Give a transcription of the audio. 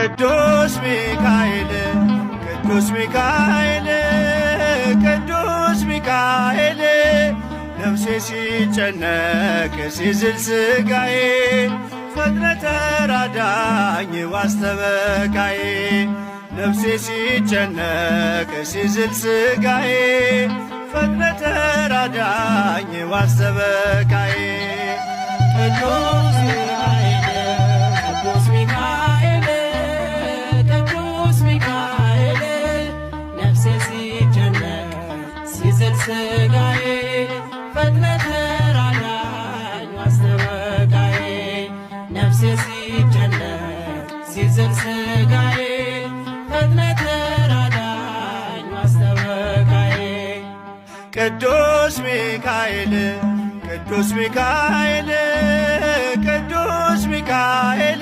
ቅዱስ ሚካኤል ቅዱስ ሚካኤል ቅዱስ ሚካኤል ነፍሴ ሲጨነቅ ሲዝል ሥጋዬ ፈጥነህ ተራዳኝ ዋስተበቃዬ ነፍሴ ሲጨነቅ ሲዝል ሥጋዬ ፈጥነህ ተራዳኝ ዋስተበቃዬ ቅዱስ ሚካኤል ቅዱስ ሚካኤል ቅዱስ ሚካኤል ነፍሴ ሲጨነቅ ሲዝል ሥጋዬ ፈጥነህ ተራዳኝ ዋስተበቃዬ ነፍሴ ሲጨነቅ ሲዝል ሥጋዬ ፈጥነህ ተራዳኝ ዋስተበቃዬ ቅዱስ ሚካኤል ቅዱስ ሚካኤል ቅዱስ ሚካኤል